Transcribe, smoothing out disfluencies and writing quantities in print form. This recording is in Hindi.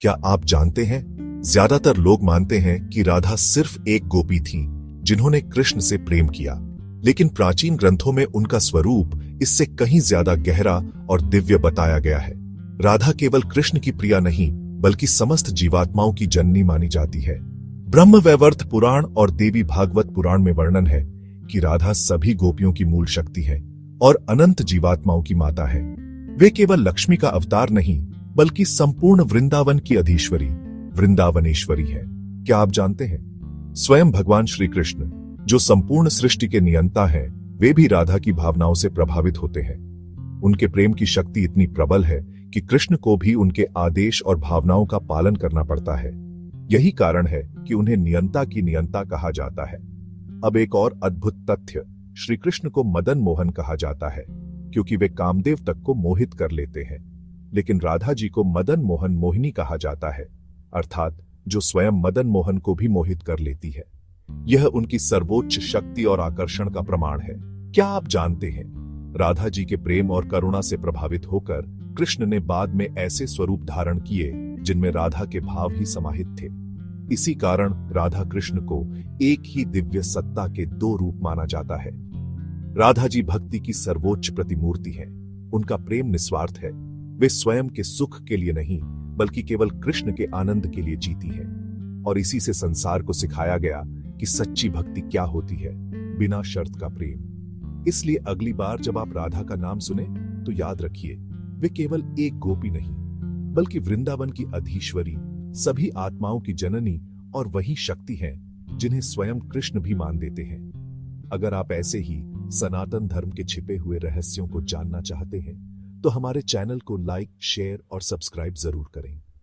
क्या आप जानते हैं, ज्यादातर लोग मानते हैं कि राधा सिर्फ एक गोपी थी जिन्होंने कृष्ण से प्रेम किया, लेकिन प्राचीन ग्रंथों में उनका स्वरूप इससे कहीं ज्यादा गहरा और दिव्य बताया गया है। राधा केवल कृष्ण की प्रिया नहीं, बल्कि समस्त जीवात्माओं की जननी मानी जाती है। ब्रह्म वैवर्त पुराण और देवी भागवत पुराण में वर्णन है कि राधा सभी गोपियों की मूल शक्ति है और अनंत जीवात्माओं की माता है। वे केवल लक्ष्मी का अवतार नहीं, बल्कि संपूर्ण वृंदावन की अधीश्वरी, वृंदावनेश्वरी है। क्या आप जानते हैं, स्वयं भगवान श्री कृष्ण, जो संपूर्ण सृष्टि के नियंता हैं, वे भी राधा की भावनाओं से प्रभावित होते हैं। उनके प्रेम की शक्ति इतनी प्रबल है कि कृष्ण को भी उनके आदेश और भावनाओं का पालन करना पड़ता है। यही कारण है कि उन्हें नियंता की नियंता कहा जाता है। अब एक और अद्भुत तथ्य, श्री कृष्ण को मदन मोहन कहा जाता है, क्योंकि वे कामदेव तक को मोहित कर लेते हैं। लेकिन राधा जी को मदन मोहन मोहिनी कहा जाता है, अर्थात जो स्वयं मदन मोहन को भी मोहित कर लेती है। यह उनकी सर्वोच्च शक्ति और आकर्षण का प्रमाण है। क्या आप जानते हैं, राधा जी के प्रेम और करुणा से प्रभावित होकर कृष्ण ने बाद में ऐसे स्वरूप धारण किए जिनमें राधा के भाव ही समाहित थे। इसी कारण राधा कृष्ण को एक ही दिव्य सत्ता के दो रूप माना जाता है। राधा जी भक्ति की सर्वोच्च प्रतिमूर्ति है। उनका प्रेम निस्वार्थ है। वे स्वयं के सुख के लिए नहीं, बल्कि केवल कृष्ण के आनंद के लिए जीती हैं। और इसी से संसार को सिखाया गया कि सच्ची भक्ति क्या होती है, बिना शर्त का प्रेम। इसलिए अगली बार जब आप राधा का नाम सुने तो याद रखिए, वे केवल एक गोपी नहीं, बल्कि वृंदावन की अधीश्वरी, सभी आत्माओं की जननी और वही शक्ति है जिन्हें स्वयं कृष्ण भी मान देते हैं। अगर आप ऐसे ही सनातन धर्म के छिपे हुए रहस्यों को जानना चाहते हैं, तो हमारे चैनल को लाइक, शेयर और सब्सक्राइब जरूर करें।